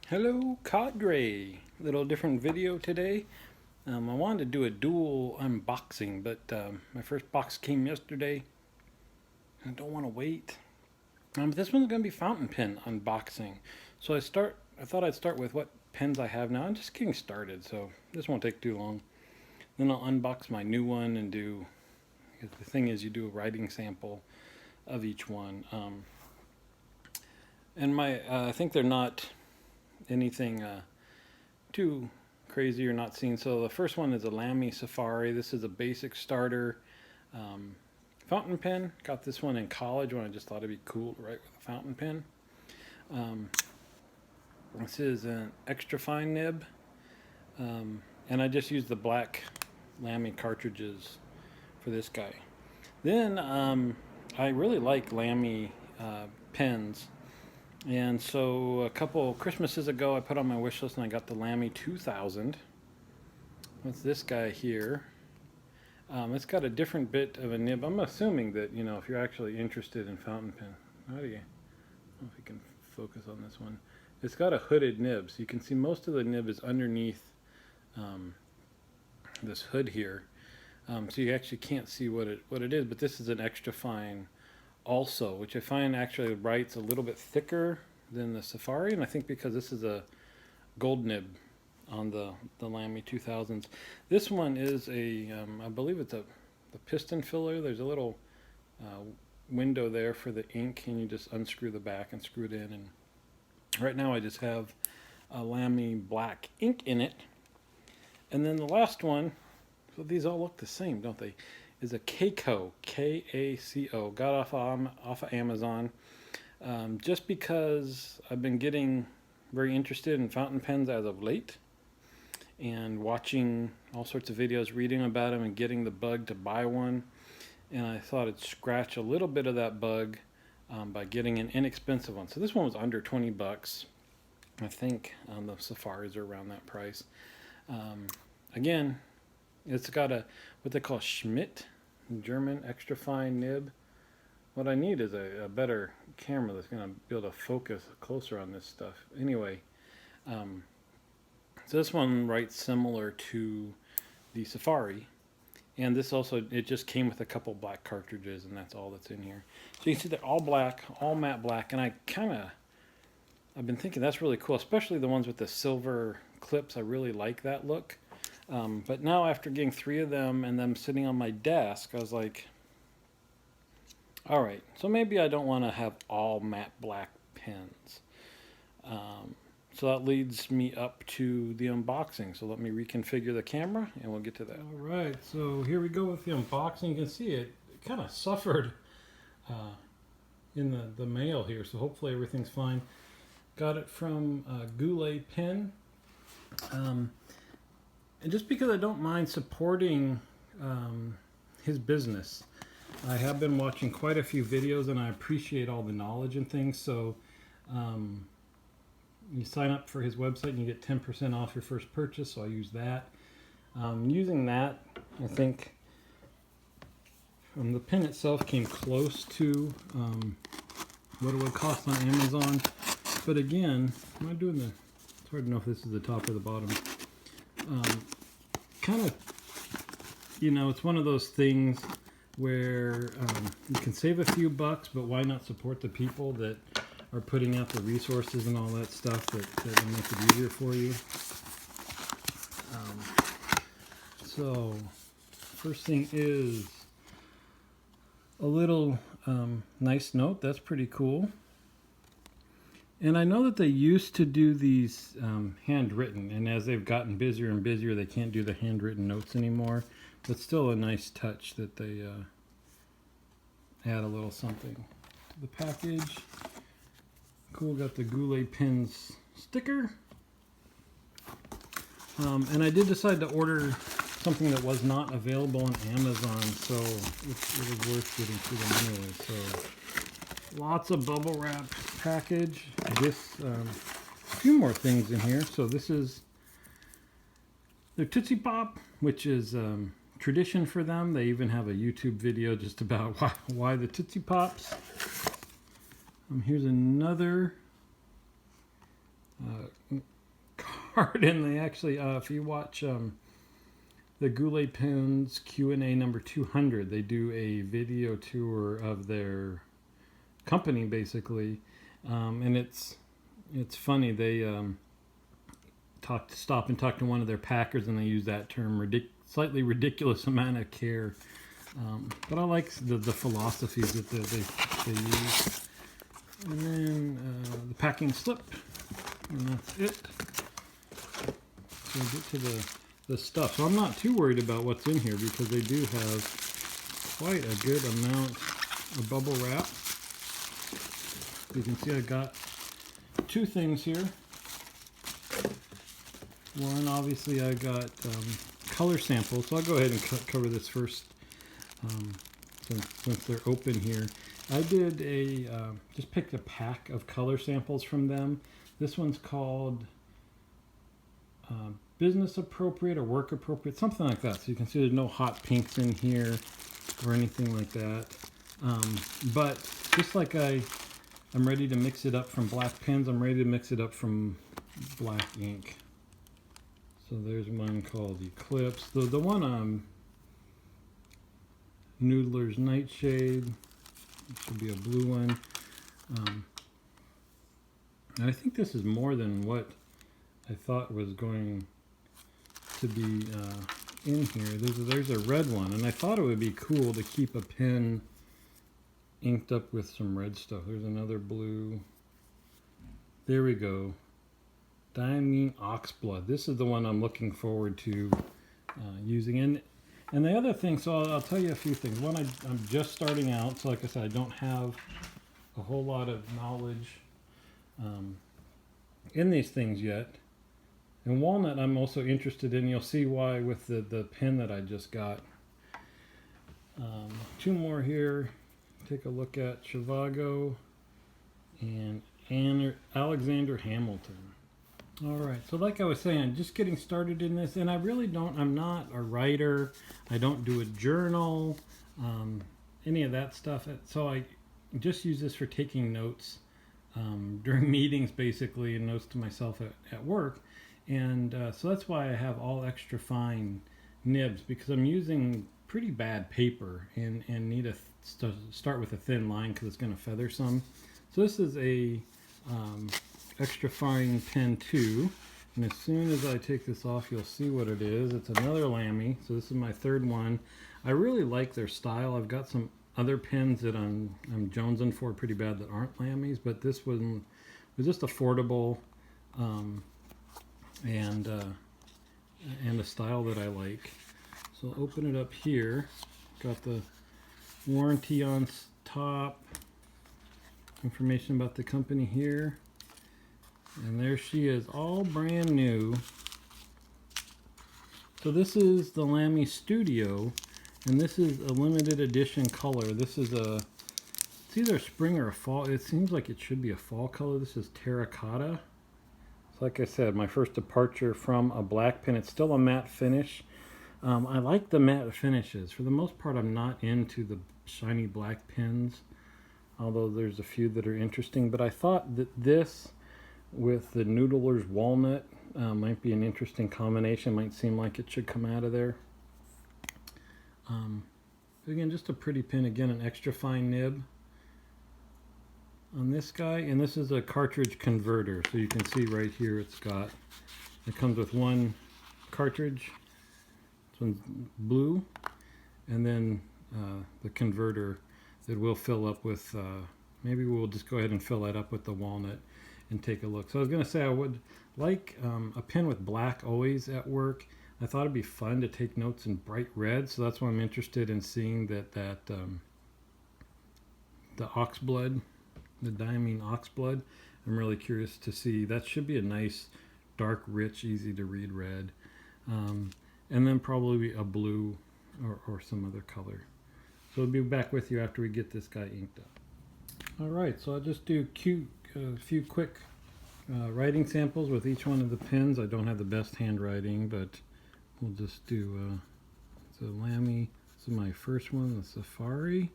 Hello, Cadre. Little different video today. I wanted to do a dual unboxing, but my first box came yesterday. I don't want to wait. This one's going to be fountain pen unboxing. So I thought I'd start with what pens I have now. I'm just getting started, so this won't take too long. Then I'll unbox my new one and do. Because the thing is, you do a writing sample of each one. I think they're not anything too crazy or not seen. So the first one is a Lamy Safari. This is a basic starter fountain pen. Got this one in college when I just thought it'd be cool to write with a fountain pen. This is an extra fine nib, and I just used the black Lamy cartridges for this guy. Then I really like Lamy pens. And so a couple Christmases ago, I put on my wish list and I got the Lamy 2000. What's this guy here? It's got a different bit of a nib. I'm assuming that, if you're actually interested in fountain pen, I don't know if you can focus on this one. It's got a hooded nib, so you can see most of the nib is underneath this hood here. So you actually can't see what it is, but this is an extra fine also, which I find actually writes a little bit thicker than the Safari, and I think because this is a gold nib on the Lamy 2000s. This one is I believe it's the piston filler. There's a little window there for the ink, and you just unscrew the back and screw it in. And right now I just have a Lamy black ink in it. And then the last one, so these all look the same, don't they? Is a Kaco, K-A-C-O. Got off of Amazon. Just because I've been getting very interested in fountain pens as of late, and watching all sorts of videos, reading about them, and getting the bug to buy one. And I thought I'd scratch a little bit of that bug by getting an inexpensive one. So this one was under 20 bucks. I think the Safaris are around that price. Again, it's got what they call Schmidt, German extra fine nib. What I need is a better camera that's going to be able to focus closer on this stuff. Anyway, so this one writes similar to the Safari. And this also, it just came with a couple black cartridges, and that's all that's in here. So you can see they're all black, all matte black, and I've been thinking that's really cool, especially the ones with the silver clips. I really like that look. But now after getting 3 of them and them sitting on my desk, I was like, all right, so maybe I don't want to have all matte black pens. So that leads me up to the unboxing. So let me reconfigure the camera and we'll get to that. All right, so here we go with the unboxing. You can see it kind of suffered in the mail here, so hopefully everything's fine. Got it from Goulet Pen. And just because I don't mind supporting his business, I have been watching quite a few videos and I appreciate all the knowledge and things. So you sign up for his website and you get 10% off your first purchase. So I use that. Using that, I think the pen itself came close to what it would cost on Amazon. But again, am I doing it's hard to know if this is the top or the bottom. Kind of, it's one of those things where you can save a few bucks, but why not support the people that are putting out the resources and all that stuff that will make it easier for you. So first thing is a little nice note. That's pretty cool. And I know that they used to do these handwritten, and as they've gotten busier and busier, they can't do the handwritten notes anymore. But still a nice touch that they add a little something to the package. Cool, got the Goulet Pens sticker. And I did decide to order something that was not available on Amazon, so it was worth getting through them anyway. So lots of bubble wrap package. This a few more things in here. So this is their Tootsie Pop, which is tradition for them. They even have a YouTube video just about why the Tootsie Pops. Here's another card, and they actually, if you watch the Goulet Pens Q&A number 200, they do a video tour of their company basically, and it's funny. They stop and talk to one of their packers, and they use that term, slightly ridiculous amount of care. But I like the philosophies that they use. And then the packing slip, and that's it. So we get to the stuff. So I'm not too worried about what's in here because they do have quite a good amount of bubble wrap. You can see I got two things here. One, obviously, I got color samples. So I'll go ahead and cover this first since they're open here. I did just picked a pack of color samples from them. This one's called business appropriate or work appropriate, something like that. So you can see there's no hot pinks in here or anything like that. But just like I'm ready to mix it up from black pens, I'm ready to mix it up from black ink. So there's one called Eclipse. The one Noodler's Nightshade. It should be a blue one. And I think this is more than what I thought was going to be in here. There's a red one, and I thought it would be cool to keep a pen inked up with some red stuff. There's another blue. There we go. Diamine Oxblood. This is the one I'm looking forward to using. And the other thing, so I'll tell you a few things. One, I'm just starting out, so like I said, I don't have a whole lot of knowledge in these things yet. And walnut I'm also interested in. You'll see why with the pen that I just got. Two more here. Take a look at Chivago and Alexander Hamilton. All right, so like I was saying, just getting started in this, and I'm not a writer. I don't do a journal, any of that stuff. So I just use this for taking notes during meetings, basically, and notes to myself at work. And so that's why I have all extra fine nibs, because I'm using pretty bad paper and need to start with a thin line because it's going to feather some. So this is a extra fine pen 2, and as soon as I take this off, you'll see what it is. It's another Lamy, so this is my third one. I really like their style. I've got some other pens that I'm jonesing for pretty bad that aren't Lamys, but this one was just affordable and a style that I like. So I'll open it up here. Got the warranty on top, information about the company here. And there she is, all brand new. So this is the Lamy Studio, and this is a limited edition color. This is it's either a spring or a fall. It seems like it should be a fall color. This is terracotta. So like I said, my first departure from a black pen. It's still a matte finish. I like the matte finishes. For the most part, I'm not into the shiny black pens, although there's a few that are interesting. But I thought that this with the Noodler's Walnut might be an interesting combination. Might seem like it should come out of there. Again, just a pretty pen. Again, an extra fine nib on this guy, and this is a cartridge converter. So you can see right here it comes with one cartridge. This one's blue, and then the converter that will fill up with, maybe we'll just go ahead and fill that up with the walnut and take a look. So I was going to say I would like a pen with black always at work. I thought it'd be fun to take notes in bright red, so that's why I'm interested in seeing that the Oxblood, the Diamine Oxblood. I'm really curious to see. That should be a nice, dark, rich, easy to read red. And then probably a blue or some other color. So I'll be back with you after we get this guy inked up. All right, so I'll just do a few quick writing samples with each one of the pens. I don't have the best handwriting, but we'll just do the Lamy. This is my first one, the Safari.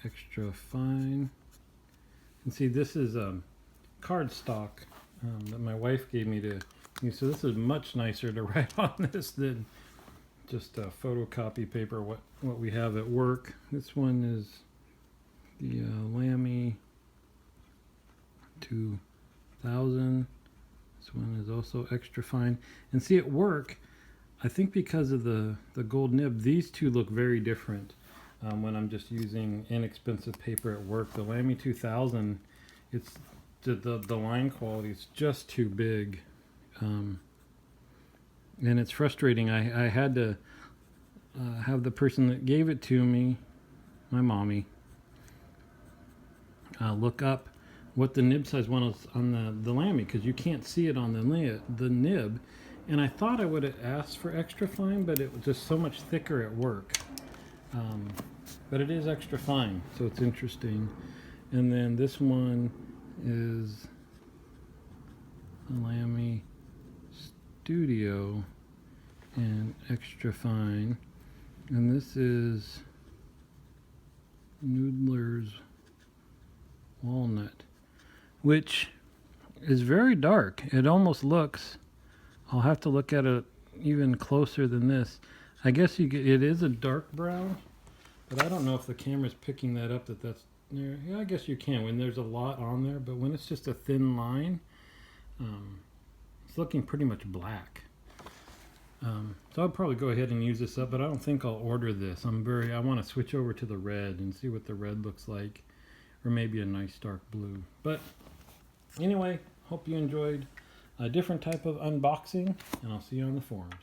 Extra fine. You can see this is cardstock that my wife gave me to use. So this is much nicer to write on this than just a photocopy paper, what we have at work. This one is the Lamy 2000. This one is also extra fine. And see, at work, I think because of the gold nib, these two look very different when I'm just using inexpensive paper at work. The Lamy 2000, it's the line quality is just too big. And it's frustrating. I had to have the person that gave it to me, my mommy, look up what the nib size was on the Lamy, because you can't see it on the nib. And I thought I would have asked for extra fine, but it was just so much thicker at work. But it is extra fine, so it's interesting. And then this one is the Lamy Studio and extra fine, and this is Noodler's Walnut, which is very dark. It almost looks, I'll have to look at it even closer than this. I guess it is a dark brown, but I don't know if the camera's picking that up, that's there. Yeah, I guess you can when there's a lot on there, but when it's just a thin line, it's looking pretty much black. So I'll probably go ahead and use this up, but I don't think I'll order this. I want to switch over to the red and see what the red looks like, or maybe a nice dark blue. But anyway, hope you enjoyed a different type of unboxing, and I'll see you on the forums.